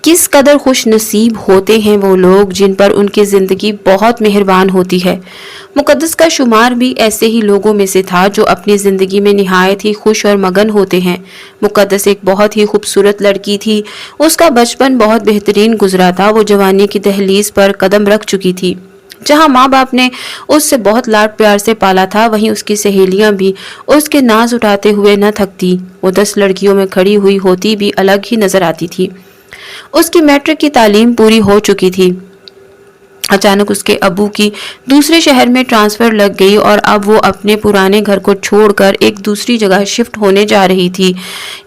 किस कदर खुश नसीब होते हैं वो लोग जिन पर उनकी जिंदगी बहुत मेहरबान होती है। मुकद्दस का शुमार भी ऐसे ही लोगों में से था जो अपनी जिंदगी में निहायत ही खुश और मगन होते हैं। मुकद्दस एक बहुत ही खूबसूरत लड़की थी। उसका बचपन बहुत बेहतरीन गुजरा था। वो जवानी की दहलीज पर कदम रख चुकी थी। जहाँ माँ बाप ने उससे बहुत लाड प्यार से पाला था, वहीं उसकी सहेलियां भी उसके नाज उठाते हुए न थकती। वो 10 लड़कियों में खड़ी हुई होती भी अलग ही नजर आती थी। उसकी मैट्रिक की तालीम पूरी हो चुकी थी। अचानक उसके अब्बू की दूसरे शहर में ट्रांसफर लग गई और अब वो अपने पुराने घर को छोड़कर एक दूसरी जगह शिफ्ट होने जा रही थी।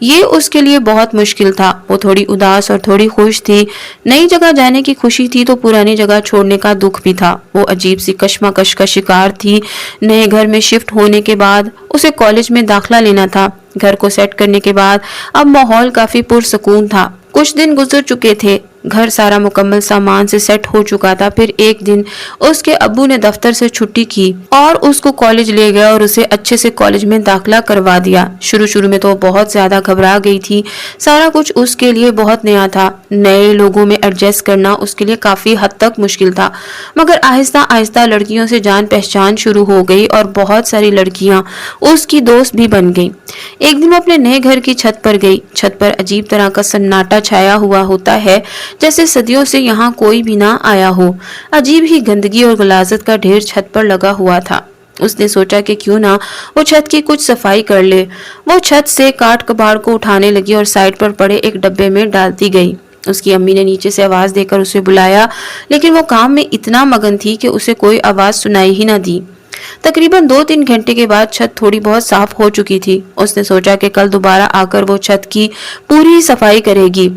ये उसके लिए बहुत मुश्किल था। वो थोड़ी उदास और थोड़ी खुश थी। नई जगह जाने की खुशी थी तो पुरानी जगह छोड़ने का दुख भी था। वो अजीब सी कश्मकश का शिकार थी। नए घर में शिफ्ट होने के बाद उसे कॉलेज में दाखिला लेना था। घर को सेट करने के बाद अब माहौल काफी पुरसकून था। कुछ दिन गुजर चुके थे। घर सारा मुकम्मल सामान से सेट हो चुका था। फिर एक दिन उसके अब्बू ने दफ्तर से छुट्टी की और उसको कॉलेज ले गया और उसे अच्छे से कॉलेज में दाखिला करवा दिया। शुरू में तो बहुत ज्यादा घबरा गई थी। सारा कुछ उसके लिए बहुत नया था। नए लोगों में एडजस्ट करना उसके लिए काफी हद तक मुश्किल था, मगर आहिस्ता आहिस्ता लड़कियों से जान पहचान शुरू हो गई और बहुत सारी लड़कियां उसकी दोस्त भी बन गई। एक दिन वो अपने नए घर की छत पर गई। छत पर अजीब तरह का सन्नाटा छाया हुआ होता है, जैसे सदियों से यहाँ कोई भी ना आया हो। अजीब ही गंदगी और गलाजत का ढेर छत पर लगा हुआ था। उसने सोचा कि क्यों ना वो छत की कुछ सफाई कर ले। वो छत से काट कबाड़ को उठाने लगी और साइड पर पड़े एक डब्बे में डालती गई। उसकी अम्मी ने नीचे से आवाज देकर उसे बुलाया, लेकिन वो काम में इतना मगन थी कि उसे कोई आवाज सुनाई ही ना दी। तकरीबन 2-3 घंटे के बाद छत थोड़ी बहुत साफ हो चुकी थी। उसने सोचा कि कल दोबारा आकर वो छत की पूरी सफाई करेगी।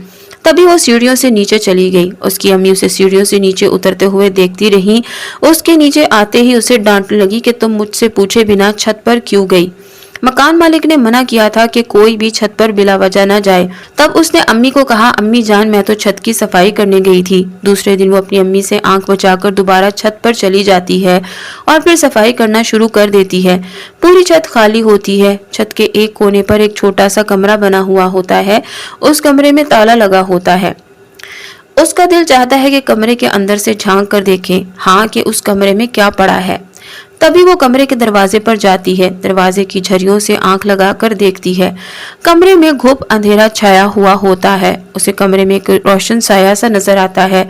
तभी वो सीढ़ियों से नीचे चली गई। उसकी अम्मी उसे सीढ़ियों से नीचे उतरते हुए देखती रही। उसके नीचे आते ही उसे डांटने लगी कि तुम मुझसे पूछे बिना छत पर क्यों गई। मकान मालिक ने मना किया था कि कोई भी छत पर बिला वजह न जाए। तब उसने अम्मी को कहा, अम्मी जान मैं तो छत की सफाई करने गई थी। दूसरे दिन वो अपनी अम्मी से आंख बचाकर दोबारा छत पर चली जाती है और फिर सफाई करना शुरू कर देती है। पूरी छत खाली होती है। छत के एक कोने पर एक छोटा सा कमरा बना हुआ होता है। उस कमरे में ताला लगा होता है। उसका दिल चाहता है कि कमरे के अंदर से झांक कर देखें, हाँ, कि उस कमरे में क्या पड़ा है। तभी वो कमरे के दरवाजे पर जाती है। दरवाजे की झरियों से आंख लगाकर देखती है। कमरे में घुप अंधेरा छाया हुआ होता है। उसे कमरे में एक रोशन साया सा नजर आता है।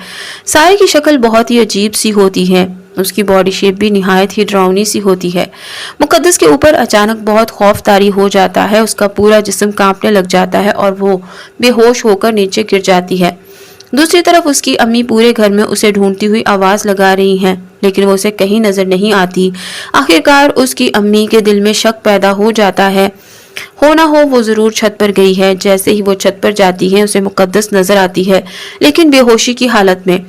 साये की शक्ल बहुत ही अजीब सी होती है। उसकी बॉडी शेप भी निहायत ही डरावनी सी होती है। मुकद्दस के ऊपर अचानक बहुत खौफ तारी हो जाता है। उसका पूरा जिस्म कांपने लग जाता है और वो बेहोश होकर नीचे गिर जाती है। दूसरी तरफ उसकी अम्मी पूरे घर में उसे ढूंढती हुई आवाज लगा रही हैं, लेकिन वो उसे कहीं नजर नहीं आती। आखिरकार उसकी अम्मी के दिल में शक पैदा हो जाता है। हो ना हो वो जरूर छत पर गई है। जैसे ही वो छत पर जाती है उसे मुकद्दस नजर आती है, लेकिन बेहोशी की हालत में।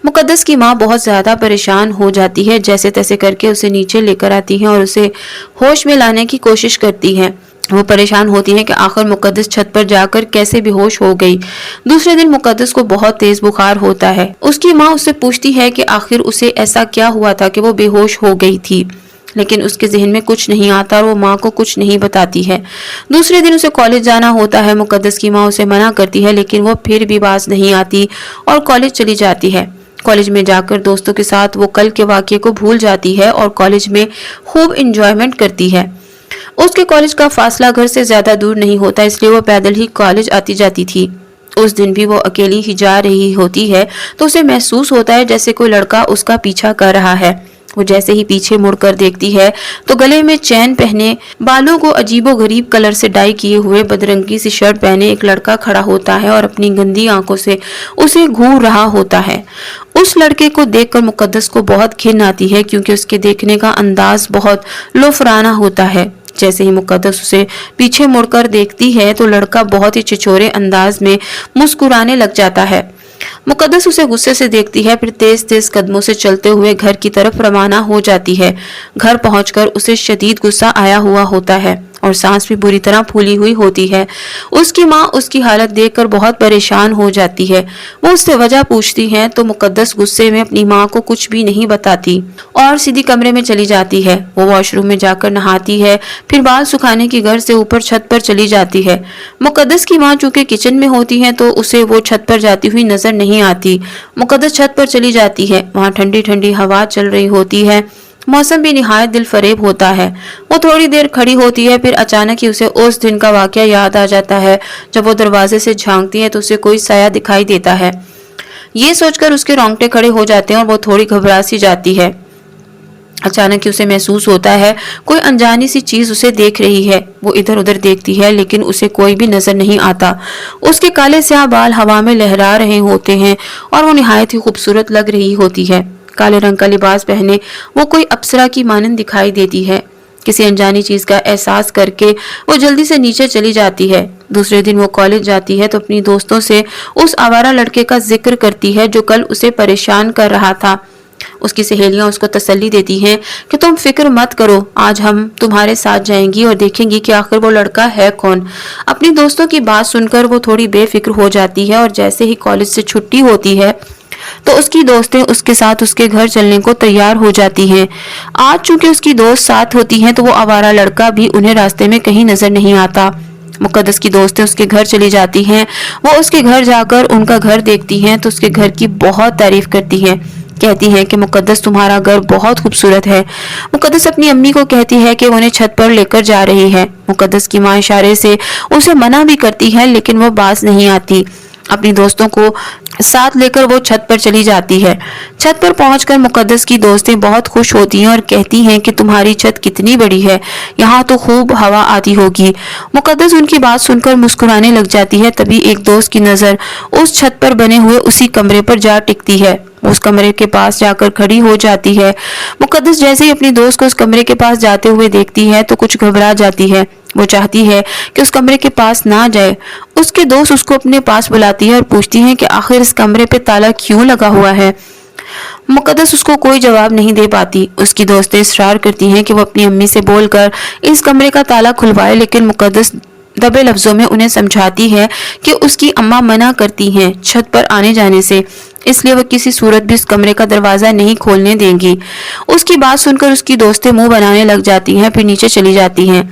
मुकद्दस की माँ बहुत ज्यादा परेशान हो जाती है। जैसे तैसे करके उसे नीचे लेकर आती है और उसे होश में लाने की कोशिश करती है। वो परेशान होती है कि आखिर मुकद्दस छत पर जाकर कैसे बेहोश हो गई। दूसरे दिन मुकद्दस को बहुत तेज बुखार होता है। उसकी माँ उससे पूछती है कि आखिर उसे ऐसा क्या हुआ था कि वो बेहोश हो गई थी, लेकिन उसके जहन में कुछ नहीं आता और वो माँ को कुछ नहीं बताती है। दूसरे दिन उसे कॉलेज जाना होता है। मुकद्दस की माँ उसे मना करती है, लेकिन वो फिर भी बाज नहीं आती और कॉलेज चली जाती है। कॉलेज में जाकर दोस्तों के साथ वो कल के वाक़ये को भूल जाती है और कॉलेज में खूब इंजॉयमेंट करती है। उसके कॉलेज का फासला घर से ज्यादा दूर नहीं होता, इसलिए वो पैदल ही कॉलेज आती जाती थी। उस दिन भी वो अकेली ही जा रही होती है तो उसे महसूस होता है जैसे कोई लड़का उसका पीछा कर रहा है। वो जैसे ही पीछे मुड़कर देखती है तो गले में चैन पहने, बालों को अजीबोगरीब कलर से डाई किए हुए, बदरंगी सी शर्ट पहने एक लड़का खड़ा होता है और अपनी गंदी आंखों से उसे घूर रहा होता है। उस लड़के को देखकर मुकद्दस को बहुत घिन आती है, क्योंकि उसके देखने का अंदाज बहुत लोफराना होता है। जैसे ही मुकद्दस उसे पीछे मुड़कर देखती है तो लड़का बहुत ही छिछोरे अंदाज में मुस्कुराने लग जाता है। मुकद्दस उसे गुस्से से देखती है, फिर तेज तेज कदमों से चलते हुए घर की तरफ रवाना हो जाती है। घर पहुंचकर उसे शदीद गुस्सा आया हुआ होता है। और सांस भी बुरी तरह फूली हुई होती है। उसकी माँ उसकी हालत देखकर बहुत परेशान हो जाती है। वो उससे वजह पूछती है तो मुकद्दस गुस्से में अपनी माँ को कुछ भी नहीं बताती और सीधी कमरे में चली जाती है। वो वॉशरूम में जाकर नहाती है, फिर बाल सुखाने की घर से ऊपर छत पर चली जाती है। मुकद्दस की माँ चूंकि किचन में होती है तो उसे वो छत पर जाती हुई नजर नहीं आती। मुकद्दस छत पर चली जाती है। वहाँ ठंडी ठंडी हवा चल रही होती है। मौसम भी निहायत दिल फरेब होता है। वो थोड़ी देर खड़ी होती है, फिर अचानक ही उसे उस दिन का वाकया याद आ जाता है जब वो दरवाजे से झांकती है तो उसे कोई साया दिखाई देता है। ये सोचकर उसके रोंगटे खड़े हो जाते हैं और वो थोड़ी घबरा सी जाती है। अचानक ही उसे महसूस होता है कोई अनजानी सी चीज उसे देख रही है। वो इधर उधर देखती है लेकिन उसे कोई भी नजर नहीं आता। उसके काले स्याह बाल हवा में लहरा रहे होते हैं और वो निहायत ही खूबसूरत लग रही होती है। काले रंग का लिबास पहने वो कोई अप्सरा की मानंद दिखाई देती है। किसी अनजानी चीज का एहसास करके वो जल्दी से नीचे चली जाती है। दूसरे दिन वो कॉलेज जाती है तो अपनी दोस्तों से उस आवारा लड़के का जिक्र करती है जो कल उसे परेशान कर रहा था। उसकी सहेलियां उसको तसल्ली देती हैं कि तुम फिक्र मत करो, आज हम तुम्हारे साथ जाएंगी और देखेंगी कि आखिर वो लड़का है कौन। अपनी दोस्तों की बात सुनकर वो थोड़ी बेफिक्र हो जाती है और जैसे ही कॉलेज से छुट्टी होती है तो उसकी दोस्तें उसके साथ उसके घर चलने को तैयार हो जाती हैं। आज चूंकि उसकी दोस्त साथ होती हैं तो वो आवारा लड़का भी उन्हें रास्ते में कहीं नजर नहीं आता। मुकद्दस की दोस्तें उसके घर चली जाती हैं। वो उसके घर जाकर उनका घर देखती हैं तो उसके घर की बहुत तारीफ करती हैं। कहती हैं कि मुकद्दस तुम्हारा घर बहुत खूबसूरत है। मुकद्दस अपनी अम्मी को कहती है कि वो उन्हें छत पर लेकर जा रही है। मुकद्दस की माँ इशारे से उसे मना भी करती है लेकिन वो बाज नहीं आती। अपनी दोस्तों को साथ लेकर वो छत पर चली जाती है। छत पर पहुंचकर मुकद्दस की दोस्तें बहुत खुश होती हैं और कहती हैं कि तुम्हारी छत कितनी बड़ी है, यहाँ तो खूब हवा आती होगी। मुकद्दस उनकी बात सुनकर मुस्कुराने लग जाती है। तभी एक दोस्त की नजर उस छत पर बने हुए उसी कमरे पर जा टिकती है। उस कमरे के पास जाकर खड़ी हो जाती है। मुकद्दस जैसे ही अपनी दोस्त को उस कमरे के पास जाते हुए देखती है तो कुछ घबरा जाती है। वो चाहती है कि उस कमरे के पास ना जाए। उसके दोस्त उसको अपने पास बुलाती है और पूछती है कि आखिर इस कमरे पे ताला क्यों लगा हुआ है। मुकद्दस उसको कोई जवाब नहीं दे पाती। उसकी दोस्तें इसरार करती हैं कि वो अपनी अम्मी से बोलकर इस कमरे का ताला खुलवाए, लेकिन मुकद्दस दबे लफ्जों में उन्हें समझाती है कि उसकी अम्मा मना करती हैं छत पर आने जाने से, इसलिए वह किसी सूरत भी उस कमरे का दरवाजा नहीं खोलने देंगी। उसकी बात सुनकर उसकी दोस्तें मुंह बनाने लग जाती हैं, फिर नीचे चली जाती हैं।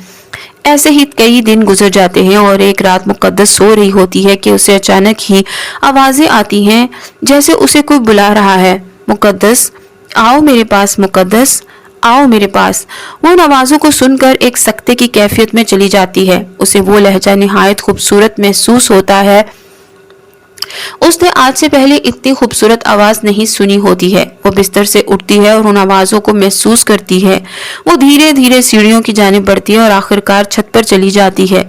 ऐसे ही कई दिन गुजर जाते हैं और एक रात मुकद्दस सो रही होती है कि उसे अचानक ही आवाजें आती हैं जैसे उसे कोई बुला रहा है। मुकद्दस आओ मेरे पास, मुकद्दस आओ मेरे पास। वो उन आवाजों को सुनकर एक सकते की कैफियत में चली जाती है। उसे वो लहजा निहायत खूबसूरत महसूस होता है। उसने आज से पहले इतनी खूबसूरत आवाज नहीं सुनी होती है। वो बिस्तर से उठती है और उन आवाजों को महसूस करती है। वो धीरे धीरे सीढ़ियों की जानिब बढ़ती है और आखिरकार छत पर चली जाती है।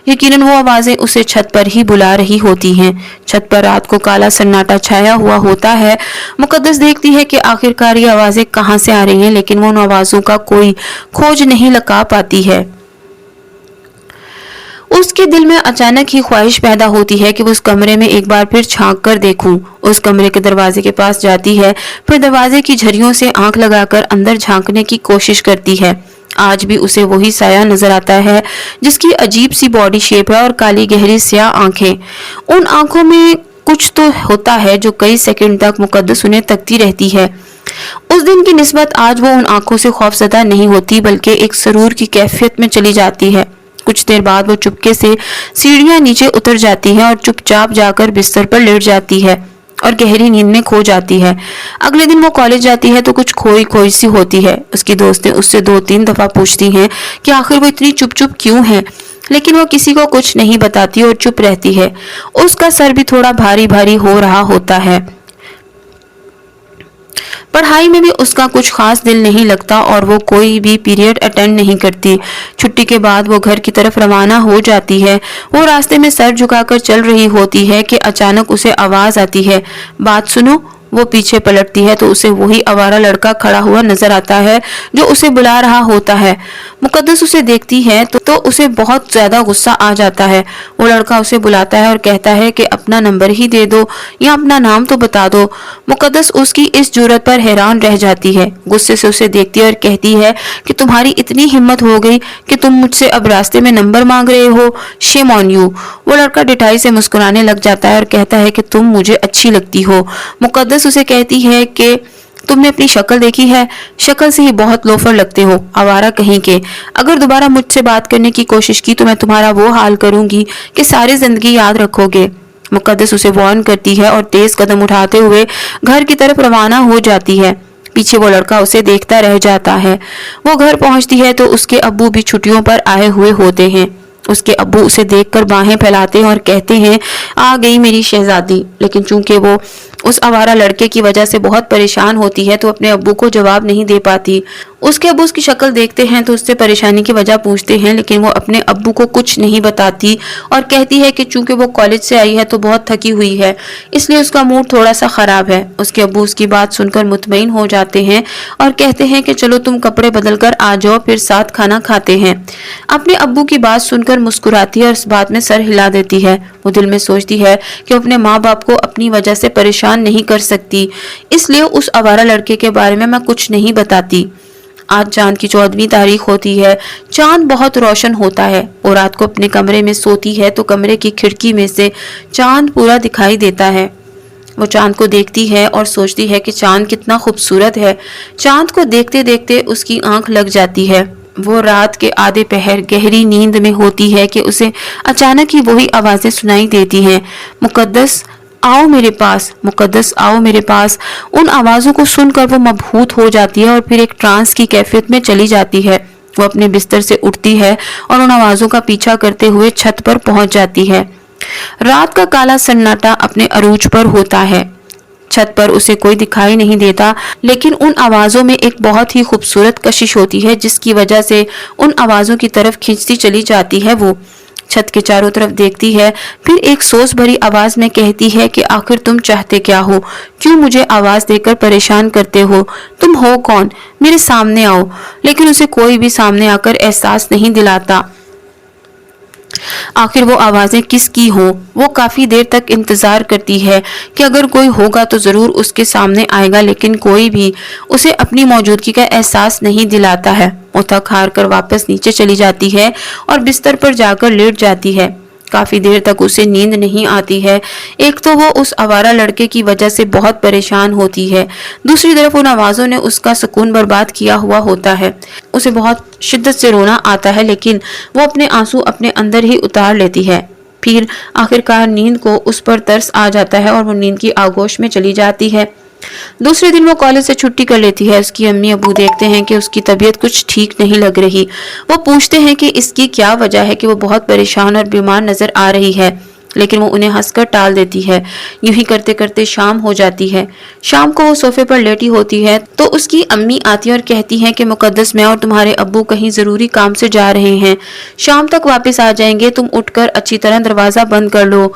यकीनन वो आवाजें उसे छत पर ही बुला रही होती हैं। छत पर रात को काला सन्नाटा छाया हुआ होता है। मुकद्दस देखती है कि आखिरकार ये आवाजें कहाँ से आ रही हैं, लेकिन वो उन आवाजों का कोई खोज नहीं लगा पाती है। उसके दिल में अचानक ही ख्वाहिश पैदा होती है कि वो उस कमरे में एक बार फिर झांक कर देखूं। उस कमरे के दरवाजे के पास जाती है, फिर दरवाजे की झरियों से आंख लगाकर अंदर झांकने की कोशिश करती है। आज भी उसे वही साया नजर आता है जिसकी अजीब सी बॉडी शेप है और काली गहरी स्याह आंखें। उन आंखों में कुछ तो होता है जो कई सेकंड तक मुकद्दस उन्हें तकती रहती है। उस दिन की निस्बत आज वो उन आंखों से खौफजदा नहीं होती, बल्कि एक सरूर की कैफियत में चली जाती है। कुछ देर बाद वो चुपके से सीढ़ियां नीचे उतर जाती है और चुपचाप जाकर बिस्तर पर लेट जाती है और गहरी नींद में खो जाती है। अगले दिन वो कॉलेज जाती है तो कुछ खोई खोई सी होती है। उसकी दोस्तें उससे 2-3 दफा पूछती हैं कि आखिर वो इतनी चुप चुप क्यों है, लेकिन वो किसी को कुछ नहीं बताती और चुप रहती है। उसका सर भी थोड़ा भारी भारी हो रहा होता है। पढ़ाई में भी उसका कुछ खास दिल नहीं लगता और वो कोई भी पीरियड अटेंड नहीं करती। छुट्टी के बाद वो घर की तरफ रवाना हो जाती है। वो रास्ते में सर झुकाकर चल रही होती है कि अचानक उसे आवाज आती है, बात सुनो। वो पीछे पलटती है तो उसे वही आवारा लड़का खड़ा हुआ नजर आता है जो उसे बुला रहा होता है। मुकद्दस उसे देखती है तो उसे बहुत ज्यादा गुस्सा आ जाता है। वो लड़का उसे बुलाता है और कहता है कि अपना नंबर ही दे दो या अपना नाम तो बता दो। मुकद्दस उसकी इस जुर्रत पर हैरान रह जाती है, गुस्से से उसे देखती है और कहती है कि तुम्हारी इतनी हिम्मत हो गई कि तुम मुझसे अब रास्ते में नंबर मांग रहे हो, शेम ऑन यू। वो लड़का डिठाई से मुस्कुराने लग जाता है और कहता है कि तुम मुझे अच्छी लगती हो। मुकद्दस उसे कहती है कि तुमने अपनी शक्ल देखी है, शक्ल से ही बहुत लोफर लगते हो, आवारा कहीं के। अगर दोबारा मुझसे बात करने की कोशिश की तो मैं तुम्हारा वो हाल करूंगी कि सारी जिंदगी याद रखोगे। मुकद्दस उसे वार्न करती है और तेज कदम उठाते हुए घर की तरफ रवाना हो जाती है। पीछे वो लड़का उसे देखता रह जाता है। वो घर पहुंचती है तो उसके अब्बू भी छुट्टियों पर आए हुए होते हैं। उसके अब्बू उसे देखकर बाहें फैलाते हैं और कहते हैं, आ गई मेरी शहजादी। लेकिन चूंकि वो उस आवारा लड़के की वजह से बहुत परेशान होती है तो अपने अब्बू को जवाब नहीं दे पाती। उसके अब्बू उसकी शक्ल देखते हैं तो उससे परेशानी की वजह पूछते हैं, लेकिन वो अपने अब्बू को कुछ नहीं बताती और कहती है कि चूंकि वो कॉलेज से आई है तो बहुत थकी हुई है, इसलिए उसका मूड थोड़ा सा खराब है। उसके अब्बू उसकी बात सुनकर मुतमईन हो जाते हैं और कहते हैं कि चलो तुम कपड़े बदल कर आ जाओ, फिर साथ खाना खाते हैं। अपने अब्बू की बात सुनकर मुस्कुराती है और इस बात में सर हिला देती है। वो दिल में सोचती है कि अपने माँ बाप को अपनी वजह से परेशान नहीं कर सकती, इसलिए उस आवारा लड़के के बारे में मैं कुछ नहीं बताती। आज चांद की 14वीं तारीख होती है। चांद बहुत रोशन होता है। वो रात को अपने कमरे में सोती है तो कमरे की खिड़की में से चांद पूरा दिखाई देता है। वो चांद को देखती है और सोचती है कि चांद कितना खूबसूरत है। चांद को देखते देखते उसकी आंख लग जाती है। वो रात के आधे पहर गहरी नींद में होती है कि उसे अचानक ही वही आवाजें सुनाई देती हैं, मुकद्दस आओ मेरे पास, मुकद्दस आओ मेरे पास। उन आवाजों को सुनकर वो मबहूत हो जाती है और फिर एक ट्रांस की कैफियत में चली जाती है। वो अपने बिस्तर से उठती है और उन आवाजों का पीछा करते हुए छत पर पहुंच जाती है। रात का काला सन्नाटा अपने अरूज पर होता है। छत पर उसे कोई दिखाई नहीं देता, लेकिन उन आवाजों में एक बहुत ही खूबसूरत कशिश होती है जिसकी वजह से उन आवाजों की तरफ खींचती चली जाती है। वो छत के चारों तरफ देखती है, फिर एक सोच भरी आवाज में कहती है कि आखिर तुम चाहते क्या हो, क्यों मुझे आवाज देकर परेशान करते हो, तुम हो कौन, मेरे सामने आओ। लेकिन उसे कोई भी सामने आकर एहसास नहीं दिलाता आखिर वो आवाजें किसकी हों। वो काफी देर तक इंतजार करती है कि अगर कोई होगा तो जरूर उसके सामने आएगा, लेकिन कोई भी उसे अपनी मौजूदगी का एहसास नहीं दिलाता है। वो थक हार कर वापस नीचे चली जाती है और बिस्तर पर जाकर लेट जाती है। काफी देर तक उसे नींद नहीं आती है। एक तो वो उस आवारा लड़के की वजह से बहुत परेशान होती है, दूसरी तरफ उन आवाजों ने उसका सुकून बर्बाद किया हुआ होता है। उसे बहुत शिद्दत से रोना आता है, लेकिन वो अपने आंसू अपने अंदर ही उतार लेती है। फिर आखिरकार नींद को उस पर तरस आ जाता है और वो नींद की आगोश में चली जाती है। दूसरे दिन वो कॉलेज से छुट्टी कर लेती है। उसकी अम्मी अबू देखते हैं कि उसकी तबीयत कुछ ठीक नहीं लग रही। वो पूछते हैं कि इसकी क्या वजह है कि वो बहुत परेशान और बीमार नजर आ रही है, लेकिन वो उन्हें हंसकर टाल देती है। यूं ही करते करते शाम हो जाती है। शाम को वो सोफे पर लेटी होती है तो उसकी अम्मी आती है और कहती हैं कि मुकद्दस, मैं और तुम्हारे अब्बू कहीं जरूरी काम से जा रहे हैं, शाम तक वापस आ जाएंगे, तुम उठकर अच्छी तरह दरवाजा बंद कर लो।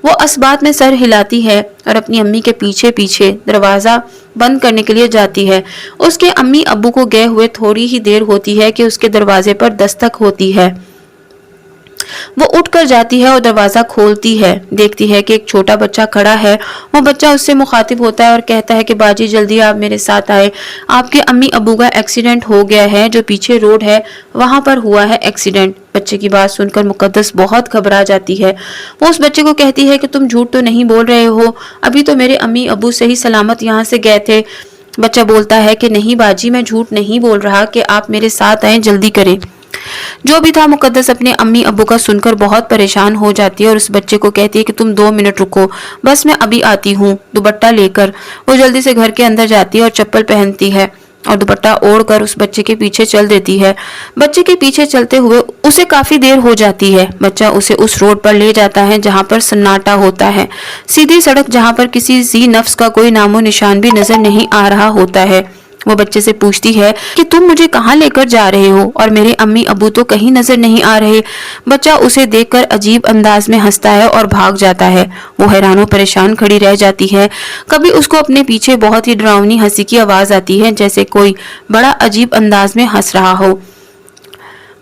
वो असबात में सर हिलाती है और अपनी अम्मी के पीछे पीछे दरवाजा बंद करने के लिए जाती है। उसके अम्मी अब्बू को गए हुए थोड़ी ही देर होती है कि उसके दरवाजे पर दस्तक होती है। वो उठकर जाती है और दरवाजा खोलती है। देखती है कि एक छोटा बच्चा खड़ा है। वो बच्चा उससे मुखातिब होता है और कहता है कि बाजी जल्दी आप मेरे साथ आए, आपके अम्मी अबू का एक्सीडेंट हो गया है, जो पीछे रोड है वहां पर हुआ है एक्सीडेंट। बच्चे की बात सुनकर मुकद्दस बहुत घबरा जाती है। वो उस बच्चे को कहती है कि तुम झूठ तो नहीं बोल रहे हो, अभी तो मेरे अम्मी अबू सही सलामत यहाँ से गए थे। बच्चा बोलता है कि नहीं बाजी, मैं झूठ नहीं बोल रहा, कि आप मेरे साथ आए, जल्दी करें। जो भी था, मुकद्दस अपने अम्मी अब्बू का सुनकर बहुत परेशान हो जाती है और उस बच्चे को कहती है कि तुम 2 मिनट रुको, बस मैं अभी आती हूँ। दुपट्टा लेकर वो जल्दी से घर के अंदर जाती है और चप्पल पहनती है और दुपट्टा ओढ़कर उस बच्चे के पीछे चल देती है। बच्चे के पीछे चलते हुए उसे काफी देर हो जाती है। बच्चा उसे उस रोड पर ले जाता है जहाँ पर सन्नाटा होता है, सीधी सड़क जहाँ पर किसी जी नफ्स का कोई नामो निशान भी नजर नहीं आ रहा होता है। वो बच्चे से पूछती है कि तुम मुझे कहाँ लेकर जा रहे हो और मेरे अम्मी अबू तो कहीं नजर नहीं आ रहे। बच्चा उसे देखकर अजीब अंदाज में हंसता है और भाग जाता है। वो हैरान परेशान खड़ी रह जाती है। कभी उसको अपने पीछे बहुत ही डरावनी हंसी की आवाज आती है, जैसे कोई बड़ा अजीब अंदाज में हंस रहा हो।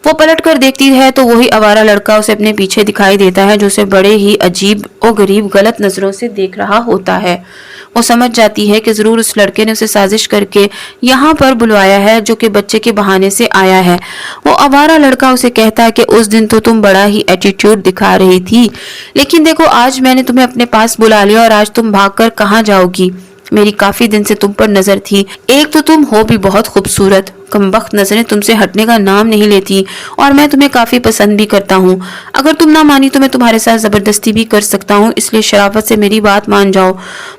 वो पलट कर देखती है तो वही आवारा लड़का उसे अपने पीछे दिखाई देता है, जो उसे बड़े ही अजीब और गरीब गलत नजरों से देख रहा होता है। वो समझ जाती है कि जरूर उस लड़के ने उसे साजिश करके यहाँ पर बुलवाया है, जो कि बच्चे के बहाने से आया है। वो आवारा लड़का उसे कहता है कि उस दिन तो तुम बड़ा ही एटीट्यूड दिखा रही थी, लेकिन देखो आज मैंने तुम्हें अपने पास बुला लिया और आज तुम भागकर कहाँ जाओगी। मेरी काफी दिन से तुम पर नजर थी। एक तो तुम हो भी बहुत खूबसूरत, कमबख्त नजरें तुमसे हटने का नाम नहीं लेती, और मैं तुम्हें काफी पसंद भी करता हूँ। अगर तुम ना मानी तो मैं तुम्हारे साथ जबरदस्ती भी कर सकता हूँ, इसलिए शराफत से मेरी बात मान जाओ।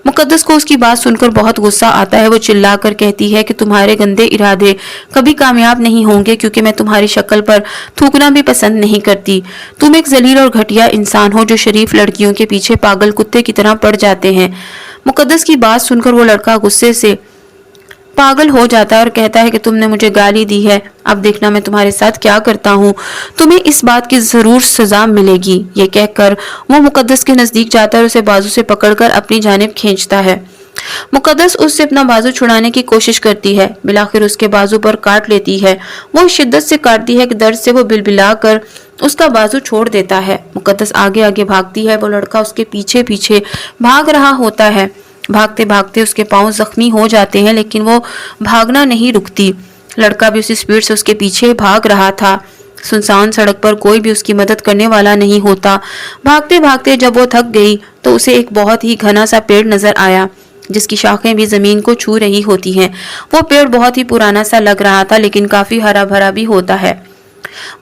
मुकद्दस को उसकी बात सुनकर बहुत गुस्सा आता है। वो चिल्लाकर कहती है कि तुम्हारे गंदे इरादे कभी कामयाब नहीं होंगे, क्योंकि मैं तुम्हारी शक्ल पर थूकना भी पसंद नहीं करती। तुम एक जलील और घटिया इंसान हो जो शरीफ लड़कियों के पीछे पागल कुत्ते की तरह पड़ जाते हैं। मुकद्दस की बात सुनकर वो लड़का गुस्से से पागल हो जाता है और कहता है कि तुमने मुझे गाली दी है, अब देखना मैं तुम्हारे साथ क्या करता हूँ, तुम्हें इस बात की जरूर सजा मिलेगी। ये कहकर वो मुकद्दस के नजदीक जाता है और उसे बाजू से पकड़कर अपनी जानिब खींचता है। मुकद्दस उससे अपना बाजू छुड़ाने की कोशिश करती है, बिलाखिर उसके बाजू पर काट लेती है। वो शिद्दत से काटती है कि दर्द से वो बिलबिला कर उसका बाजू छोड़ देता है। मुकद्दस आगे आगे भागती है, वो लड़का उसके पीछे पीछे भाग रहा होता है। भागते भागते उसके पांव जख्मी हो जाते हैं, लेकिन वो भागना नहीं रुकती। लड़का भी उसी स्पीड से उसके पीछे भाग रहा था। सुनसान सड़क पर कोई भी उसकी मदद करने वाला नहीं होता। भागते भागते जब वो थक गई तो उसे एक बहुत ही घना सा पेड़ नजर आया, जिसकी शाखें भी जमीन को छू रही होती हैं। वो पेड़ बहुत ही पुराना सा लग रहा था, लेकिन काफी हरा भरा भी होता है।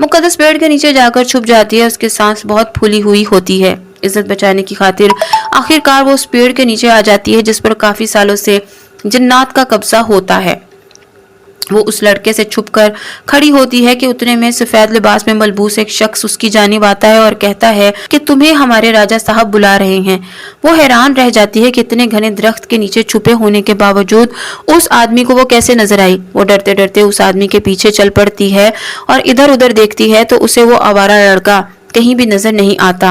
मुकद्दस पेड़ के नीचे जाकर छुप जाती है। उसकी सांस बहुत फूली हुई होती है। इज्जत बचाने की खातिर आखिरकार वो उस पेड़ के नीचे आ जाती है, जिस पर काफी सालों से जिन्नात का कब्जा होता है। वो उस लड़के से छुपकर खड़ी होती है कि उतने में सफेद लिबास में मलबूस एक शख्स उसकी जानिब आता है और कहता है कि तुम्हें हमारे राजा साहब बुला रहे हैं। वो हैरान रह जाती है कि इतने घने दरख्त के नीचे छुपे होने के बावजूद उस आदमी को वो कैसे नजर आई। वो डरते डरते उस आदमी के पीछे चल पड़ती है और इधर उधर देखती है तो उसे वो आवारा लड़का कहीं भी नजर नहीं आता।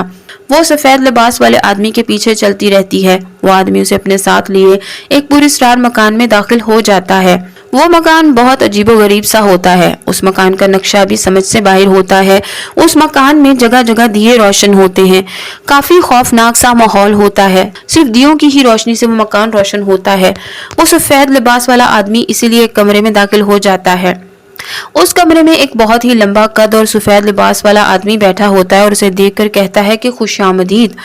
वो सफेद लिबास वाले आदमी के पीछे चलती रहती है। वो आदमी उसे अपने साथ लिए एक पूरी स्टार मकान में दाखिल हो जाता है। वो मकान बहुत अजीबोगरीब सा होता है। उस मकान का नक्शा भी समझ से बाहर होता है। उस मकान में जगह जगह दिए रोशन होते हैं। काफी खौफनाक सा माहौल होता है। सिर्फ दियों की ही रोशनी से वो मकान रोशन होता है। वो सफेद लिबास वाला आदमी इसीलिए एक कमरे में दाखिल हो जाता है। उस कमरे में एक बहुत ही लंबा कद और सफेद लिबास वाला आदमी बैठा होता है और उसे देखकर कहता है कि खुशामदीद,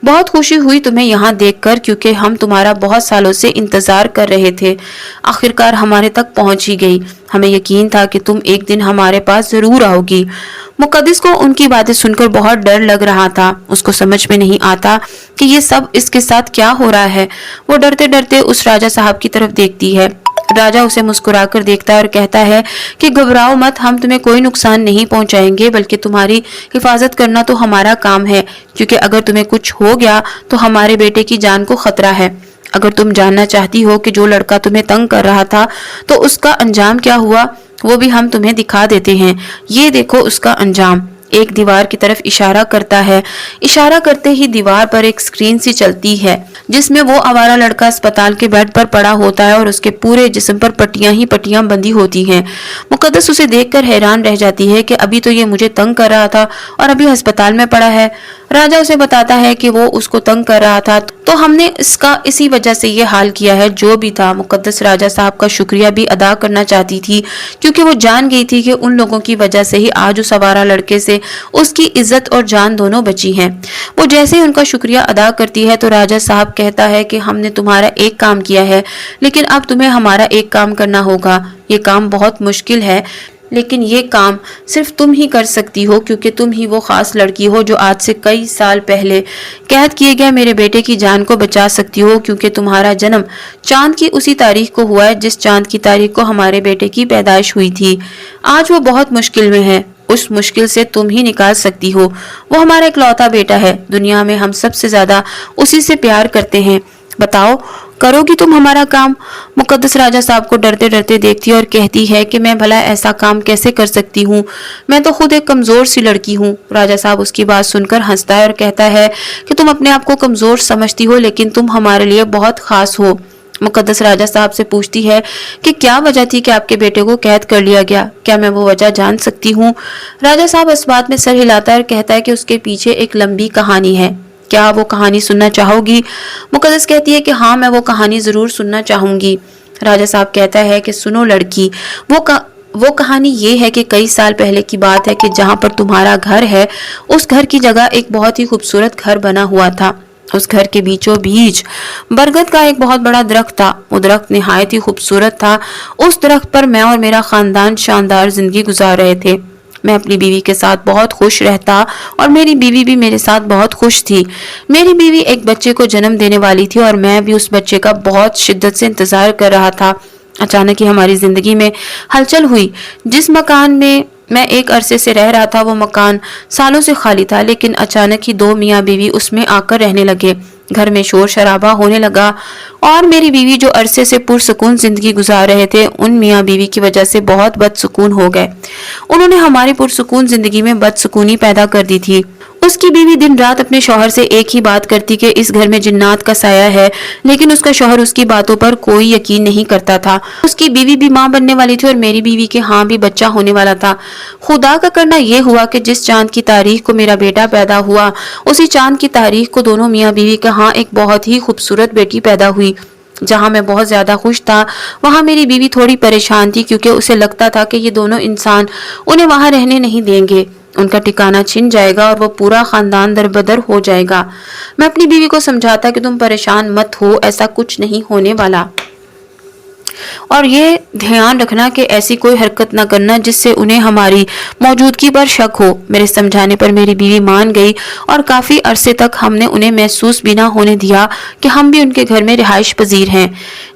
बहुत खुशी हुई तुम्हें यहाँ देखकर, क्योंकि हम तुम्हारा बहुत सालों से इंतजार कर रहे थे। आखिरकार हमारे तक पहुंच ही गई। हमें यकीन था कि तुम एक दिन हमारे पास जरूर आओगी। मुकद्दस को उनकी बातें सुनकर बहुत डर लग रहा था। उसको समझ में नहीं आता कि ये सब इसके साथ क्या हो रहा है। वो डरते डरते उस राजा साहब की तरफ देखती है। राजा उसे मुस्कुराकर देखता है और कहता है कि घबराओ मत, हम तुम्हें कोई नुकसान नहीं पहुंचाएंगे, बल्कि तुम्हारी हिफाजत करना तो हमारा काम है, क्योंकि अगर तुम्हें कुछ हो गया तो हमारे बेटे की जान को खतरा है। अगर तुम जानना चाहती हो कि जो लड़का तुम्हें तंग कर रहा था तो उसका अंजाम क्या हुआ, वो भी हम तुम्हें दिखा देते हैं। ये देखो उसका अंजाम। एक दीवार की तरफ इशारा करता है। इशारा करते ही दीवार पर एक स्क्रीन सी चलती है, जिसमें वो आवारा लड़का अस्पताल के बेड पर पड़ा होता है और उसके पूरे जिस्म पर पट्टियां ही पट्टियां बंधी होती हैं। मुकद्दस उसे देखकर हैरान रह जाती है कि अभी तो ये मुझे तंग कर रहा था और अभी अस्पताल में पड़ा है। राजा उसे बताता है कि वो उसको तंग कर रहा था तो हमने इसका इसी वजह से ये हाल किया है। जो भी था, मुकद्दस राजा साहब का शुक्रिया भी अदा करना चाहती थी, क्योंकि वो जान गई थी कि उन लोगों की वजह से ही आज उस आवारा लड़के से उसकी इज्जत और जान दोनों बची हैं। वो जैसे ही उनका शुक्रिया अदा करती है तो राजा साहब कहता है कि हमने तुम्हारा एक काम किया है, लेकिन अब तुम्हें हमारा एक काम करना होगा। ये काम बहुत मुश्किल है, लेकिन ये काम सिर्फ तुम ही कर सकती हो, क्योंकि तुम ही वो खास लड़की हो जो आज से कई साल पहले कैद किए गए मेरे बेटे की जान को बचा सकती हो, क्योंकि तुम्हारा जन्म चांद की उसी तारीख को हुआ है जिस चांद की तारीख को हमारे बेटे की पैदाइश हुई थी। आज वो बहुत मुश्किल में है, उस मुश्किल से तुम ही निकाल सकती हो। वो हमारा इकलौता बेटा है, दुनिया में हम सबसे ज्यादा उसी से प्यार करते हैं। बताओ, करोगी तुम हमारा काम? मुकद्दस राजा साहब को डरते डरते देखती है और कहती है कि मैं भला ऐसा काम कैसे कर सकती हूँ, मैं तो खुद एक कमजोर सी लड़की हूँ। राजा साहब उसकी बात सुनकर हंसता है और कहता है कि तुम अपने आप को कमजोर समझती हो, लेकिन तुम हमारे लिए बहुत खास हो। मुकद्दस राजा साहब से पूछती है कि क्या वजह थी कि आपके बेटे को कैद कर लिया गया, क्या मैं वो वजह जान सकती हूँ? राजा साहब इस बात में सर हिलाता है और कहता है कि उसके पीछे एक लंबी कहानी है। क्या वो कहानी सुनना चाहोगी? मुकद्दस कहती है कि हाँ, मैं वो कहानी जरूर सुनना चाहूंगी। राजा साहब कहता है कि सुनो लड़की, वो कहानी ये है कि कई साल पहले की बात है कि जहाँ पर तुम्हारा घर है, उस घर की जगह एक बहुत ही खूबसूरत घर बना हुआ था। उस घर के बीचों बीच बरगद का एक बहुत बड़ा दरख्त था। वो दरख्त निहायत ही खूबसूरत था। उस दरख्त पर मैं और मेरा खानदान शानदार जिंदगी गुजार रहे थे। मैं अपनी बीवी के साथ बहुत खुश रहता और मेरी बीवी भी मेरे साथ बहुत खुश थी। मेरी बीवी एक बच्चे को जन्म देने वाली थी और मैं भी उस बच्चे का बहुत शिद्दत से इंतजार कर रहा था। अचानक ही हमारी जिंदगी में हलचल हुई। जिस मकान में मैं एक अरसे से रह रहा था, वो मकान सालों से खाली था, लेकिन अचानक ही दो मियाँ बीवी उसमें आकर रहने लगे। घर में शोर शराबा होने लगा और मेरी बीवी जो अरसे से पुरसुकून जिंदगी गुजार रहे थे, उन मियाँ बीवी की वजह से बहुत बदसुकून हो गए। उन्होंने हमारी पुरसुकून जिंदगी में बदसुकूनी पैदा कर दी थी। उसकी बीवी दिन रात अपने शौहर से एक ही बात करती कि इस घर में जिन्नात का साया है, लेकिन उसका शौहर उसकी बातों पर कोई यकीन नहीं करता था। उसकी बीवी भी मां बनने वाली थी और मेरी बीवी के हाँ भी बच्चा होने वाला था। खुदा का करना यह हुआ कि जिस चांद की तारीख को मेरा बेटा पैदा हुआ, उसी चांद की तारीख को दोनों मियाँ बीवी के हाँ एक बहुत ही खूबसूरत बेटी पैदा हुई। जहाँ मैं बहुत ज्यादा खुश था, वहाँ मेरी बीवी थोड़ी परेशान थी, क्योंकि उसे लगता था कि ये दोनों इंसान उन्हें वहाँ रहने नहीं देंगे। उनका ठिकाना छिन जाएगा और वो पूरा खानदान दरबदर हो जाएगा। मैं अपनी बीवी को समझाता कि तुम परेशान मत हो, ऐसा कुछ नहीं होने वाला, और ये ध्यान रखना कि ऐसी कोई हरकत न करना जिससे उन्हें हमारी मौजूदगी पर शक हो। मेरे समझाने पर मेरी बीवी मान गई और काफी अरसे तक हमने उन्हें महसूस भी ना होने दिया कि हम भी उनके घर में रिहाइश पजीर हैं।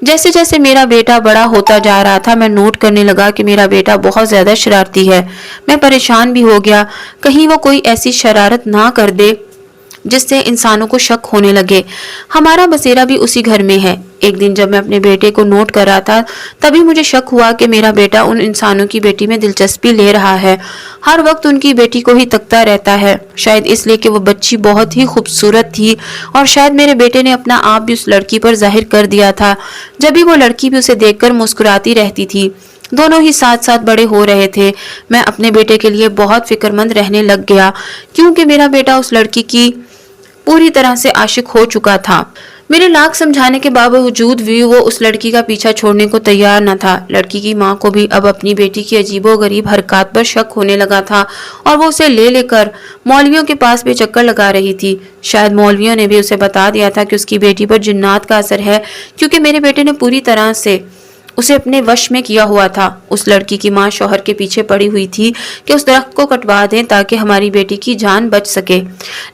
जैसे जैसे मेरा बेटा बड़ा होता जा रहा था, मैं नोट करने लगा कि मेरा बेटा बहुत ज्यादा शरारती है। मैं परेशान भी हो गया, कहीं वो कोई ऐसी शरारत ना कर दे जिससे इंसानों को शक होने लगे। हमारा बसेरा भी उसी घर में है। एक दिन जब मैं अपने बेटे को नोट कर रहा था, तभी मुझे शक हुआ कि मेरा बेटा उन इंसानों की बेटी में दिलचस्पी ले रहा है। हर वक्त उनकी बेटी को ही तकता रहता है, शायद इसलिए कि वो बच्ची बहुत ही खूबसूरत थी, और शायद मेरे बेटे ने अपना आप भी उस लड़की पर जाहिर कर दिया था। जब भी वो लड़की भी उसे देखकर मुस्कुराती रहती थी। दोनों ही साथ साथ बड़े हो रहे थे। मैं अपने बेटे के लिए बहुत फिक्रमंद रहने लग गया, क्योंकि मेरा बेटा उस लड़की की पूरी तरह से आशिक हो चुका था। मेरे लाख समझाने के बावजूद भी वो उस लड़की का पीछा छोड़ने को तैयार न था। लड़की की माँ को भी अब अपनी बेटी की अजीबोगरीब हरकत पर शक होने लगा था और वो उसे ले लेकर मौलवियों के पास भी चक्कर लगा रही थी। शायद मौलवियों ने भी उसे बता दिया था कि उसकी बेटी पर जिन्नात का असर है, क्योंकि मेरे बेटे ने पूरी तरह से उसे अपने वश में किया हुआ था। उस लड़की की माँ शौहर के पीछे पड़ी हुई थी कि उस दरख्त को कटवा दें ताकि हमारी बेटी की जान बच सके,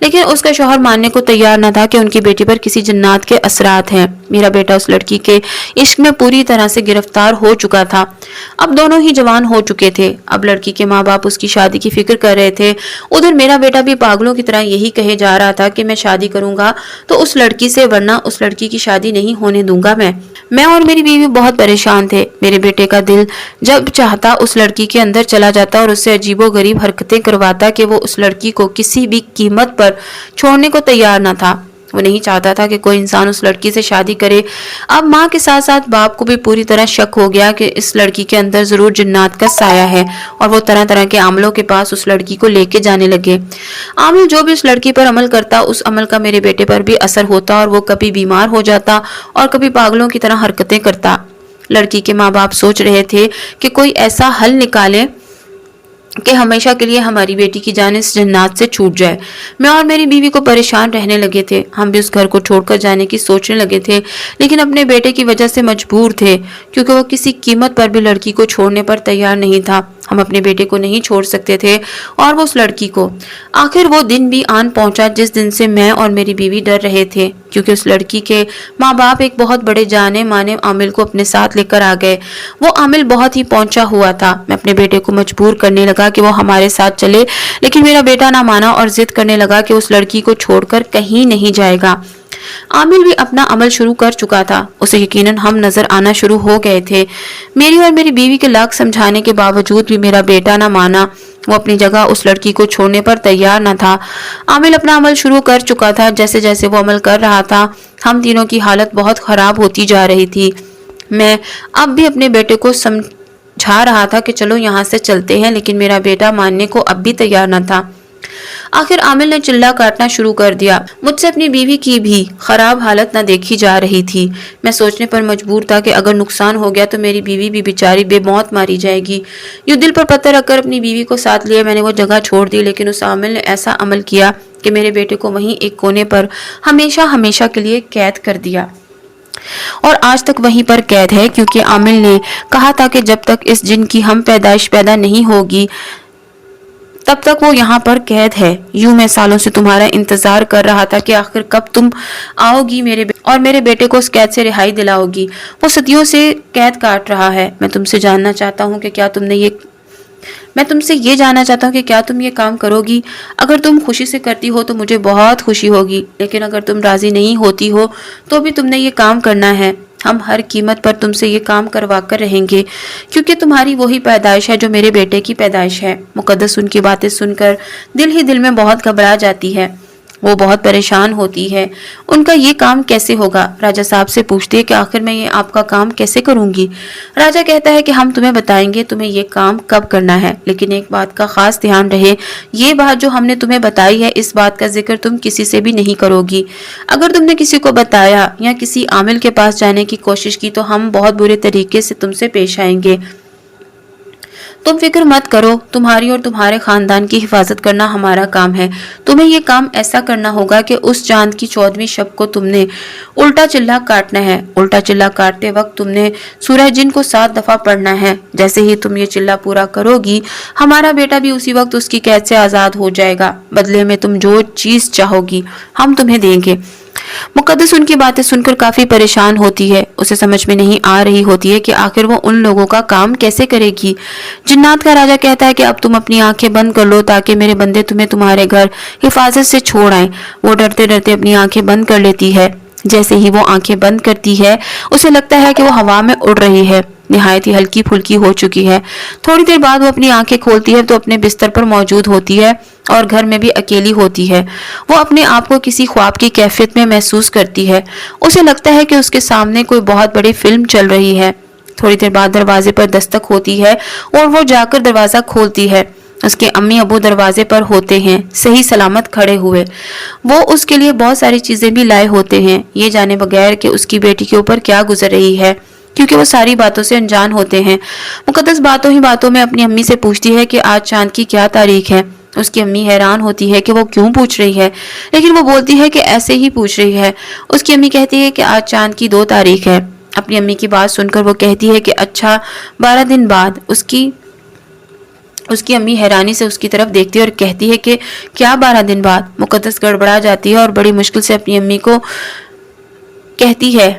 लेकिन उसका शौहर मानने को तैयार न था कि उनकी बेटी पर किसी जिन्नात के असरात हैं। मेरा बेटा उस लड़की के इश्क में पूरी तरह से गिरफ्तार हो चुका था। अब दोनों ही जवान हो चुके थे। अब लड़की के माँ बाप उसकी शादी की फिक्र कर रहे थे। उधर मेरा बेटा भी पागलों की तरह यही कहे जा रहा था कि मैं शादी करूंगा तो उस लड़की से, वरना उस लड़की की शादी नहीं होने दूंगा। मैं और मेरी बीवी बहुत परेशान थे। मेरे बेटे का दिल जब चाहता उस लड़की के अंदर चला जाता और उससे अजीबोगरीब हरकतें करवाता कि वो उस लड़की को किसी भी कीमत पर छोड़ने को तैयार न था। वो नहीं चाहता था कि कोई इंसान उस लड़की से शादी करे। अब माँ के साथ साथ बाप को भी पूरी तरह शक हो गया कि इस लड़की के अंदर जरूर जिन्नात का साया है, और वो तरह तरह के आमलों के पास उस लड़की को लेके जाने लगे। आमिल जो भी उस लड़की पर अमल करता, उस अमल का मेरे बेटे पर भी असर होता और वो कभी बीमार हो जाता और कभी पागलों की तरह हरकतें करता। लड़की के माँ बाप सोच रहे थे कि कोई ऐसा हल निकाले कि हमेशा के लिए हमारी बेटी की जान इस जन्नत से छूट जाए। मैं और मेरी बीवी को परेशान रहने लगे थे। हम भी उस घर को छोड़कर जाने की सोचने लगे थे, लेकिन अपने बेटे की वजह से मजबूर थे, क्योंकि वो किसी कीमत पर भी लड़की को छोड़ने पर तैयार नहीं था। हम अपने बेटे को नहीं छोड़ सकते थे और वो उस लड़की को। आखिर वो दिन भी आन पहुंचा जिस दिन से मैं और मेरी बीवी डर रहे थे, क्योंकि उस लड़की के माँ बाप एक बहुत बड़े जाने माने आमिल को अपने साथ लेकर आ गए। वो आमिल बहुत ही पहुंचा हुआ था। मैं अपने बेटे को मजबूर करने लगा कि वो हमारे साथ चले, लेकिन मेरा बेटा ना माना और जिद करने लगा कि उस लड़की को छोड़कर कहीं नहीं जाएगा। आमिल भी अपना अमल शुरू कर चुका था। उसे यकीनन हम नजर आना शुरू हो गए थे। मेरी और मेरी बीवी के लाख समझाने के बावजूद भी मेरा बेटा ना माना। वो अपनी जगह उस लड़की को छोड़ने पर तैयार न था। आमिल अपना अमल शुरू कर चुका था। जैसे जैसे वो अमल कर रहा था, हम तीनों की हालत बहुत खराब होती जा रही थी। मैं अब भी अपने बेटे को समझा रहा था कि चलो यहाँ से चलते हैं, लेकिन मेरा बेटा मानने को अब भी तैयार न था। आखिर आमिल ने चिल्ला काटना शुरू कर दिया। मुझसे अपनी बीवी की भी खराब हालत न देखी जा रही थी। मैं सोचने पर मजबूर था कि अगर नुकसान हो गया तो मेरी बीवी भी बेचारी बेमौत मारी जाएगी। यूं दिल पर पत्थर रखकर अपनी बीवी को साथ लिए मैंने वो जगह छोड़ दी, लेकिन उस आमिल ने ऐसा अमल किया कि मेरे बेटे को वहीं एक कोने पर हमेशा हमेशा के लिए कैद कर दिया और आज तक वहीं पर कैद है, क्योंकि आमिल ने कहा था कि जब तक इस जिन की हम पैदाइश पैदा नहीं होगी तब तक वो यहाँ पर कैद है। यूं मैं सालों से तुम्हारा इंतजार कर रहा था कि आखिर कब तुम आओगी और मेरे बेटे को उस कैद से रिहाई दिलाओगी। वो सदियों से कैद काट रहा है। मैं तुमसे जानना चाहता हूँ कि क्या तुम ये काम करोगी। अगर तुम खुशी से करती हो तो मुझे बहुत खुशी होगी, लेकिन अगर तुम राजी नहीं होती हो तो भी तुमने ये काम करना है। हम हर कीमत पर तुमसे ये काम करवा कर रहेंगे, क्योंकि तुम्हारी वही पैदाइश है जो मेरे बेटे की पैदाइश है। मुकद्दस उनकी बातें सुनकर दिल ही दिल में बहुत घबरा जाती है। वो बहुत परेशान होती है। उनका ये काम कैसे होगा? राजा साहब से पूछती है कि आखिर मैं ये आपका काम कैसे करूंगी। राजा कहता है कि हम तुम्हें बताएंगे तुम्हें ये काम कब करना है, लेकिन एक बात का खास ध्यान रहे, ये बात जो हमने तुम्हें बताई है इस बात का जिक्र तुम किसी से भी नहीं करोगी। अगर तुमने किसी को बताया या किसी आमिल के पास जाने की कोशिश की तो हम बहुत बुरे तरीके से तुमसे पेश आएंगे। तुम फिक्र मत करो, तुम्हारी और तुम्हारे खानदान की हिफाजत करना हमारा काम है। तुम्हें ये काम ऐसा करना होगा कि उस चांद की 14वीं शब को तुमने उल्टा चिल्ला काटना है। उल्टा चिल्ला काटते वक्त तुमने सूरह जिन को 7 दफा पढ़ना है। जैसे ही तुम ये चिल्ला पूरा करोगी, हमारा बेटा भी उसी वक्त उसकी कैद से आजाद हो जाएगा। बदले में तुम जो चीज चाहोगी हम तुम्हें देंगे। मुकद्दस उनकी बातें सुनकर काफी परेशान होती है। उसे समझ में नहीं आ रही होती है कि आखिर वो उन लोगों का काम कैसे करेगी। जिन्नात का राजा कहता है कि अब तुम अपनी आंखें बंद कर लो ताकि मेरे बंदे तुम्हें तुम्हारे घर हिफाजत से छोड़ आए। वो डरते डरते अपनी आंखें बंद कर लेती है। जैसे ही वो आंखें बंद करती है उसे लगता है कि वो हवा में उड़ रही है, निहायत ही हल्की फुल्की हो चुकी है। थोड़ी देर बाद वो अपनी आंखें खोलती है तो अपने बिस्तर पर मौजूद होती है और घर में भी अकेली होती है। वो अपने आप को किसी ख्वाब की कैफियत में महसूस करती है। उसे लगता है कि उसके सामने कोई बहुत बड़ी फिल्म चल रही है। थोड़ी देर बाद दरवाजे पर दस्तक होती है और वो जाकर दरवाजा खोलती है। उसके अम्मी अबू दरवाजे पर होते हैं, सही सलामत खड़े हुए। वो उसके लिए बहुत सारी चीजें भी लाए होते हैं, ये जाने बगैर कि उसकी बेटी के ऊपर क्या गुजर रही है, क्योंकि वो सारी बातों से अनजान होते हैं। मुकद्दस बातों ही बातों में अपनी अम्मी से पूछती है कि आज चांद की क्या तारीख है। उसकी अम्मी हैरान होती है कि वो क्यों पूछ रही है, लेकिन वो बोलती है कि ऐसे ही पूछ रही है। उसकी अम्मी कहती है कि आज चांद की 2 तारीख है। अपनी अम्मी की बात सुनकर वो कहती है कि अच्छा 12 दिन बाद। उसकी अम्मी हैरानी से उसकी तरफ देखती है और कहती है कि क्या 12 दिन बाद। मुकद्दस गड़बड़ा जाती है और बड़ी मुश्किल से अपनी अम्मी को कहती है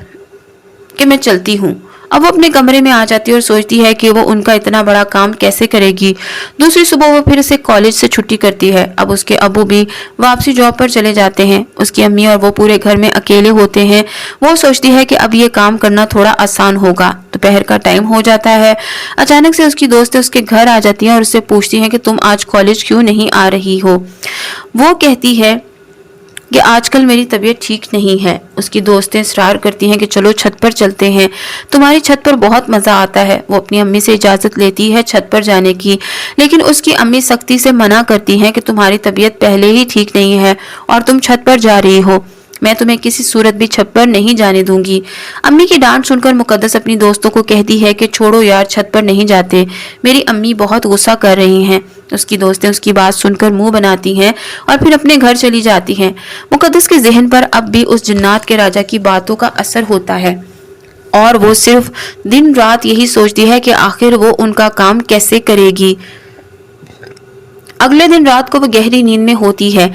कि मैं चलती हूँ। अब वो अपने कमरे में आ जाती है और सोचती है कि वो उनका इतना बड़ा काम कैसे करेगी। दूसरी सुबह वो फिर से कॉलेज से छुट्टी करती है। अब उसके अबू भी वापसी जॉब पर चले जाते हैं। उसकी अम्मी और वो पूरे घर में अकेले होते हैं। वो सोचती है कि अब ये काम करना थोड़ा आसान होगा। दोपहर का टाइम हो जाता है। अचानक से उसकी दोस्तें उसके घर आ जाती हैं और उससे पूछती हैं कि तुम आज कॉलेज क्यों नहीं आ रही हो। वो कहती है कि आजकल मेरी तबीयत ठीक नहीं है। उसकी दोस्तें इसरार करती हैं कि चलो छत पर चलते हैं, तुम्हारी छत पर बहुत मजा आता है। वो अपनी अम्मी से इजाजत लेती है छत पर जाने की, लेकिन उसकी अम्मी सख्ती से मना करती हैं कि तुम्हारी तबीयत पहले ही ठीक नहीं है और तुम छत पर जा रही हो। मैं तुम्हें किसी सूरत भी छत पर नहीं जाने दूंगी। अम्मी की डांट सुनकर मुकद्दस अपनी दोस्तों को कहती है कि छोड़ो यार, छत पर नहीं जाते, मेरी अम्मी बहुत गुस्सा कर रही हैं। उसकी दोस्तें उसकी बात सुनकर मुंह बनाती हैं और फिर अपने घर चली जाती हैं। मुकद्दस के जहन पर अब भी उस जिन्नात के राजा की बातों का असर होता है और वो सिर्फ दिन रात यही सोचती है कि आखिर वो उनका काम कैसे करेगी। अगले दिन रात को वो गहरी नींद में होती है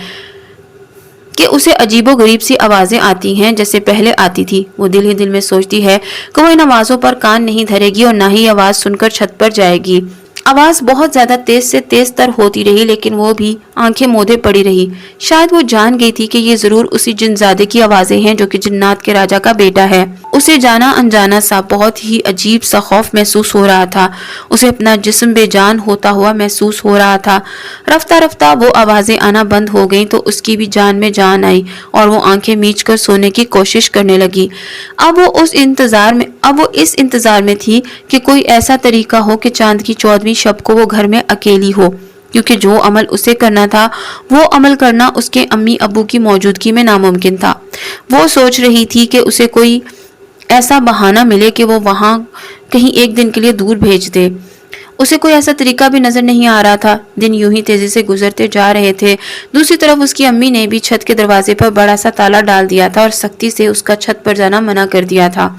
कि उसे अजीबो गरीब सी आवाजें आती हैं जैसे पहले आती थी। वो दिल ही दिल में सोचती है कि वो इन आवाजों पर कान नहीं धरेगी और ना ही आवाज सुनकर छत पर जाएगी। आवाज बहुत ज्यादा तेज से तेज तर होती रही, लेकिन वो भी आंखें मूंदे पड़ी रही। शायद वो जान गई थी कि ये जरूर उसी जिनजादे की आवाजें हैं जो कि जिन्नात के राजा का बेटा है। उसे जाना अनजाना सा बहुत ही अजीब सा खौफ महसूस हो रहा था। उसे अपना जिस्म बेजान होता हुआ महसूस हो रहा था। रफ्ता रफ्ता वो आवाजें आना बंद हो गईं तो उसकी भी जान में जान आई और वो आंखें मीच कर सोने की कोशिश करने लगी। अब वो इस इंतजार में थी कि कोई ऐसा तरीका हो कि चांद की 14वीं शब को वो घर में अकेली हो, क्योंकि जो अमल उसे करना था वो अमल करना उसके अम्मी अब्बू की मौजूदगी में नामुमकिन था। वो सोच रही थी कि उसे कोई ऐसा बहाना मिले कि वो वहां कहीं एक दिन के लिए दूर भेज दे। उसे कोई ऐसा तरीका भी नजर नहीं आ रहा था। दिन यूं ही तेजी से गुजरते जा रहे थे। दूसरी तरफ उसकी अम्मी ने भी छत के दरवाजे पर बड़ा सा ताला डाल दिया था और सख्ती से उसका छत पर जाना मना कर दिया था।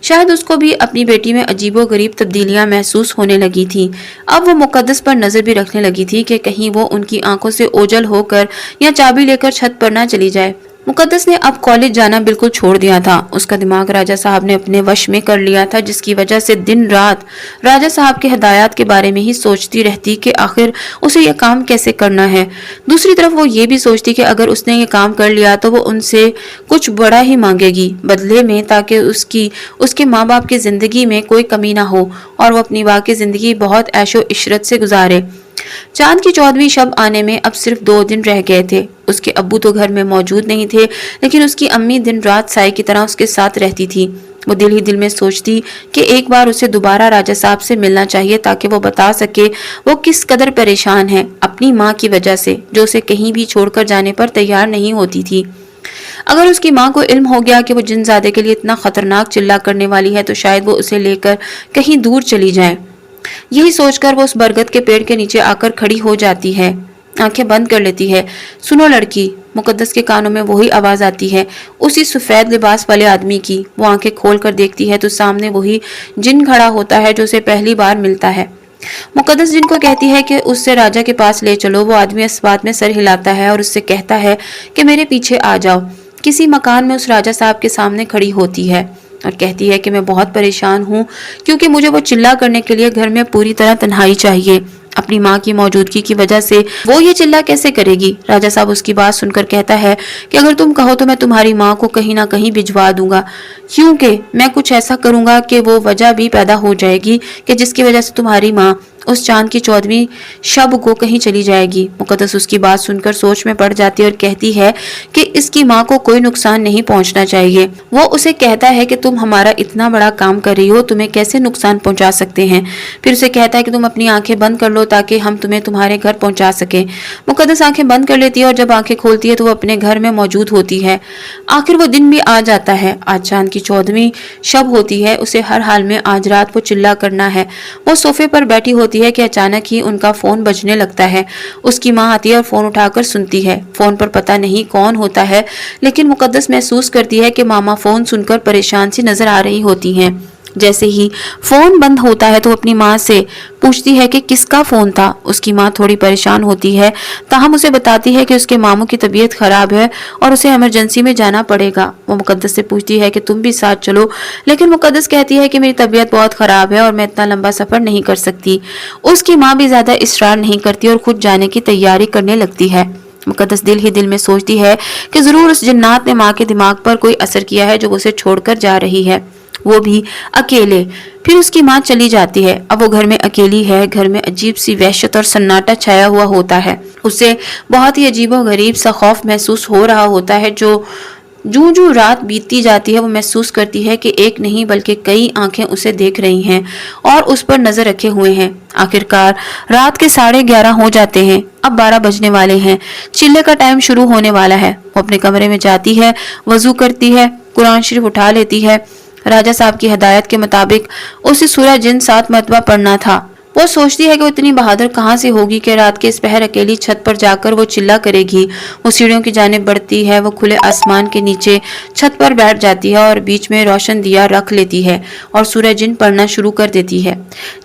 शायद उसको भी अपनी बेटी में अजीबोगरीब तब्दीलियां महसूस होने लगी थी। अब वो मुकद्दस पर नजर भी रखने लगी थी कि कहीं वो उनकी आंखों से ओझल होकर या चाबी लेकर छत पर ना चली जाए। मुकद्दस ने अब कॉलेज जाना बिल्कुल छोड़ दिया था। उसका दिमाग राजा साहब ने अपने वश में कर लिया था, जिसकी वजह से दिन रात राजा साहब के हदायत के बारे में ही सोचती रहती कि आखिर उसे यह काम कैसे करना है। दूसरी तरफ वो ये भी सोचती कि अगर उसने ये काम कर लिया तो वो उनसे कुछ बड़ा ही मांगेगी बदले में, ताकि उसके माँ बाप की जिंदगी में कोई कमी ना हो और वो अपनी बाकी जिंदगी बहुत ऐशो इशरत से गुजारे। चांद की 14वीं शब आने में अब सिर्फ 2 दिन रह गए थे। उसके अब्बू तो घर में मौजूद नहीं थे, लेकिन उसकी अम्मी दिन रात साए की तरह उसके साथ रहती थी। वो दिल ही दिल में सोचती कि एक बार उसे दोबारा राजा साहब से मिलना चाहिए, ताकि वो बता सके वो किस कदर परेशान है अपनी माँ की वजह से, जो उसे कहीं भी छोड़कर जाने पर तैयार नहीं होती थी। अगर उसकी माँ को इल्म हो गया कि वो जिनजादे के लिए इतना खतरनाक चिल्ला करने वाली है, तो शायद वो उसे लेकर कहीं दूर चली जाए। यही सोचकर वो उस बरगद के पेड़ के नीचे आकर खड़ी हो जाती है, आंखें बंद कर लेती है। सुनो लड़की, मुकद्दस के कानों में वही आवाज आती है, उसी सफेद लिबास वाले आदमी की। वो आंखें खोल कर देखती है तो सामने वही जिन खड़ा होता है जो उसे पहली बार मिलता है। मुकद्दस जिन को कहती है कि उससे राजा के पास ले चलो। वो आदमी इस बात में सर हिलाता है और उससे कहता है कि मेरे पीछे आ जाओ। किसी मकान में उस राजा साहब के सामने खड़ी होती है और कहती है कि मैं बहुत परेशान हूँ, क्योंकि मुझे वो चिल्ला करने के लिए घर में पूरी तरह तन्हाई चाहिए। अपनी माँ की मौजूदगी की वजह से वो ये चिल्ला कैसे करेगी। राजा साहब उसकी बात सुनकर कहता है कि अगर तुम कहो तो मैं तुम्हारी माँ को कहीं ना कहीं भिजवा दूंगा, क्योंकि मैं कुछ ऐसा करूंगा कि वो वजह भी पैदा हो जाएगी कि जिसकी वजह से तुम्हारी माँ उस चांद की 14वीं शब को कहीं चली जाएगी। मुकद्दस उसकी बात सुनकर सोच में पड़ जाती है और कहती है कि इसकी माँ को कोई नुकसान नहीं पहुंचना चाहिए। वो उसे कहता है कि तुम हमारा इतना बड़ा काम कर रही हो, तुम्हें कैसे नुकसान पहुंचा सकते हैं। फिर उसे कहता है कि तुम अपनी आंखें बंद कर लो ताकि हम तुम्हें तुम्हारे घर पहुंचा सके। मुकद्दस आंखें बंद कर लेती है और जब आंखें खोलती है तो वो अपने घर में मौजूद होती है। आखिर वो दिन भी आ जाता है। आज चांद की 14वीं शब होती है। उसे हर हाल में आज रात वो चिल्ला करना है। वो सोफे पर बैठी होती है कि अचानक ही उनका फोन बजने लगता है। उसकी माँ आती है और फोन उठाकर सुनती है। फोन पर पता नहीं कौन होता है, लेकिन मुकद्दस महसूस करती है कि मामा फोन सुनकर परेशान सी नजर आ रही होती हैं। जैसे ही फोन बंद होता है तो अपनी माँ से पूछती है कि किसका फोन था। उसकी माँ थोड़ी परेशान होती है, ताहम उसे बताती है कि उसके मामू की तबीयत खराब है और उसे इमरजेंसी में जाना पड़ेगा। वो मुकद्दस से पूछती है कि तुम भी साथ चलो, लेकिन मुकद्दस कहती है कि मेरी तबीयत बहुत खराब है और मैं इतना लंबा सफर नहीं कर सकती। उसकी माँ भी ज्यादा इसरार नहीं करती और खुद जाने की तैयारी करने लगती है। मुकद्दस दिल ही दिल में सोचती है कि जरूर उस जिन्नात ने माँ के दिमाग पर कोई असर किया है जो उसे छोड़कर जा रही है, वो भी अकेले। फिर उसकी माँ चली जाती है। अब वो घर में अकेली है। घर में अजीब सी वहशत और सन्नाटा छाया हुआ होता है। उसे बहुत ही अजीबो गरीब सा खौफ महसूस हो रहा होता है। जूं जूं रात बीतती जाती है वो महसूस करती है कि एक नहीं बल्कि कई आंखें उसे देख रही हैं और उस पर नजर रखे हुए हैं। आखिरकार रात के 11:30 हो जाते हैं। अब 12 बजने वाले हैं। चिल्ले का टाइम शुरू होने वाला है। वो अपने कमरे में जाती है, वजू करती है, कुरान शरीफ उठा लेती है। राजा साहब की हदायत के मुताबिक उसे सूरह जिन 7 मरतबा पढ़ना था। वो सोचती है कि वो इतनी बहादुर कहाँ से होगी कि रात के इस पहर अकेली छत पर जाकर वो चिल्ला करेगी। वो सीढ़ियों की जानिब बढ़ती है। वो खुले आसमान के नीचे छत पर बैठ जाती है और बीच में रोशन दिया रख लेती है और सूरह जिन पढ़ना शुरू कर देती है।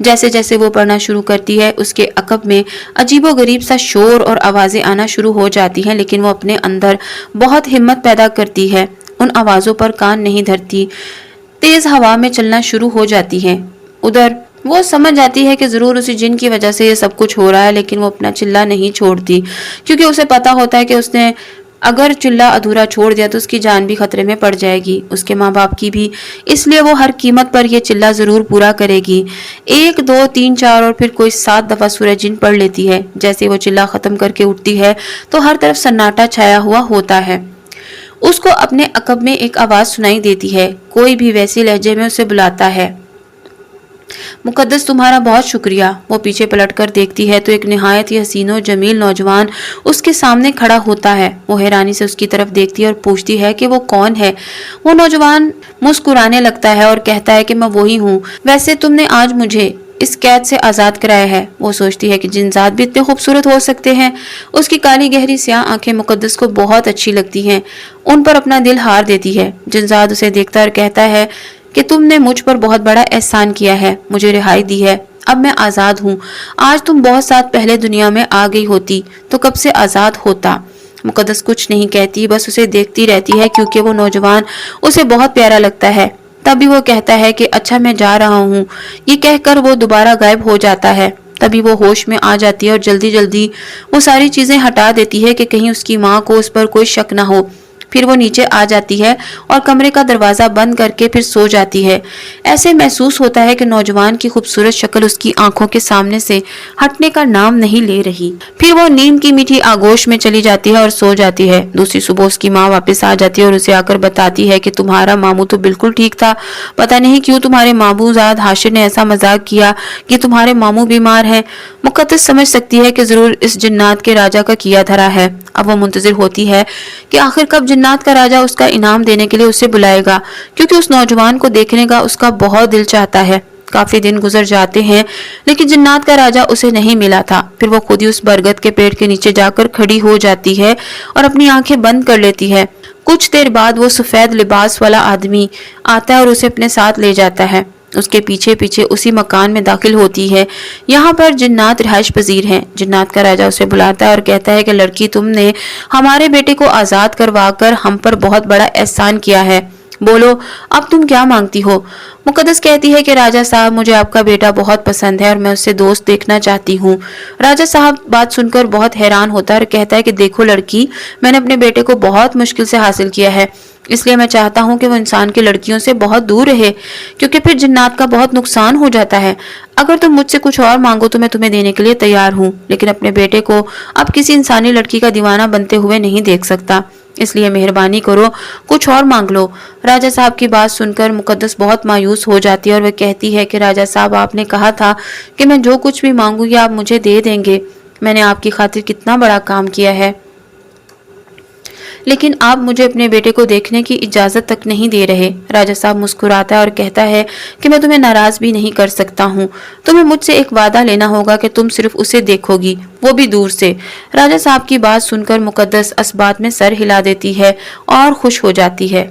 जैसे जैसे वो पढ़ना शुरू करती है उसके अकब में अजीबो गरीब सा शोर और आवाजें आना शुरू हो जाती हैं, लेकिन वो अपने अंदर बहुत हिम्मत पैदा करती है। उन आवाजों पर कान नहीं धरती। तेज हवा में चलना शुरू हो जाती है। उधर वो समझ जाती है कि ज़रूर उसी जिन की वजह से ये सब कुछ हो रहा है, लेकिन वो अपना चिल्ला नहीं छोड़ती, क्योंकि उसे पता होता है कि उसने अगर चिल्ला अधूरा छोड़ दिया तो उसकी जान भी खतरे में पड़ जाएगी, उसके माँ बाप की भी। इसलिए वो हर कीमत पर ये चिल्ला ज़रूर पूरा करेगी। 1 2 3 4 और फिर कोई 7 दफ़ा सूरह जिन पढ़ लेती है। जैसे वो चिल्ला ख़त्म करके उठती है तो हर तरफ सन्नाटा छाया हुआ होता है। उसको अपने अकब में एक आवाज़ सुनाई देती है। कोई भी वैसे लहजे में उसे बुलाता है। मुकद्दस, तुम्हारा बहुत शुक्रिया। वो पीछे पलटकर देखती है तो एक निहायत ही हसीन और जमील नौजवान उसके सामने खड़ा होता है। वो हैरानी से उसकी तरफ देखती है और पूछती है कि वो कौन है। वो नौजवान मुस्कुराने लगता है और कहता है कि मैं वही हूँ। वैसे तुमने आज मुझे इस कैद से आज़ाद कराया है। वो सोचती है कि जिनजात भी इतने खूबसूरत हो सकते हैं। उसकी काली गहरी स्याह आंखें मुकद्दस को बहुत अच्छी लगती हैं। उन पर अपना दिल हार देती है। जिनजात उसे देखता और कहता है कि तुमने मुझ पर बहुत बड़ा एहसान किया है, मुझे रिहाई दी है, अब मैं आज़ाद हूँ। आज तुम बहुत साल पहले दुनिया में आ गई होती तो कब से आज़ाद होता। मुकद्दस कुछ नहीं कहती, बस उसे देखती रहती है, क्योंकि वो नौजवान उसे बहुत प्यारा लगता है। तभी वो कहता है कि अच्छा मैं जा रहा हूँ। ये कहकर वो दोबारा गायब हो जाता है। तभी वो होश में आ जाती है और जल्दी जल्दी वो सारी चीजें हटा देती है कि कहीं उसकी माँ को उस पर कोई शक ना हो। फिर वो नीचे आ जाती है और कमरे का दरवाजा बंद करके फिर सो जाती है। ऐसे महसूस होता है कि नौजवान की खूबसूरत शक्ल उसकी आंखों के सामने से हटने का नाम नहीं ले रही। फिर वो नींद की मीठी आगोश में चली जाती है और सो जाती है। दूसरी सुबह उसकी माँ वापस आ जाती है और उसे आकर बताती है कि तुम्हारा मामू तो बिल्कुल ठीक था, पता नहीं क्यों तुम्हारे मामूजाद हाशिर ने ऐसा मजाक किया कि तुम्हारे मामू बीमार हैं। मुकद्दस समझ सकती है कि जरूर इस जिन्नात के राजा का किया धरा है। अब वो मुंतजिर होती है कि आखिर कब जिन्नात का राजा उसका इनाम देने के लिए उसे बुलाएगा, क्योंकि उस नौजवान को देखने का उसका बहुत दिल चाहता है। काफी दिन गुजर जाते हैं लेकिन जिन्नात का राजा उसे नहीं मिला था। फिर वो खुद ही उस बरगद के पेड़ के नीचे जाकर खड़ी हो जाती है और अपनी आंखें बंद कर लेती है। कुछ देर बाद वो सफेद लिबास वाला आदमी आता है और उसे अपने साथ ले जाता है। उसके पीछे पीछे उसी मकान में दाखिल होती है। यहाँ पर जिन्नात रिहाइश पजीर हैं। जिन्नात का राजा उसे बुलाता है और कहता है कि लड़की, तुमने हमारे बेटे को आजाद करवा कर हम पर बहुत बड़ा एहसान किया है। बोलो अब तुम क्या मांगती हो। मुकद्दस कहती है कि राजा साहब, मुझे आपका बेटा बहुत पसंद है और मैं उससे दोस्त देखना चाहती हूँ। राजा साहब बात सुनकर बहुत हैरान होता है और कहता है कि देखो लड़की, मैंने अपने बेटे को बहुत मुश्किल से हासिल किया है, इसलिए मैं चाहता हूँ कि वो इंसान की लड़कियों से बहुत दूर रहे, क्योंकि फिर जिन्नात का बहुत नुकसान हो जाता है। अगर तुम मुझसे कुछ और मांगो तो मैं तुम्हें देने के लिए तैयार हूँ, लेकिन अपने बेटे को अब किसी इंसानी लड़की का दीवाना बनते हुए नहीं देख सकता, इसलिए मेहरबानी करो कुछ और मांग लो। राजा साहब की बात सुनकर मुकद्दस बहुत मायूस हो जाती है और वह कहती है कि राजा साहब, आपने कहा था कि मैं जो कुछ भी मांगूंगी आप मुझे दे देंगे। मैंने आपकी खातिर कितना बड़ा काम किया है, लेकिन आप मुझे अपने बेटे को देखने की इजाजत तक नहीं दे रहे। राजा साहब मुस्कुराता है और कहता है कि मैं तुम्हें नाराज भी नहीं कर सकता हूँ। तुम्हें मुझसे एक वादा लेना होगा कि तुम सिर्फ उसे देखोगी, वो भी दूर से। राजा साहब की बात सुनकर मुकद्दस इस बात में सर हिला देती है और खुश हो जाती है।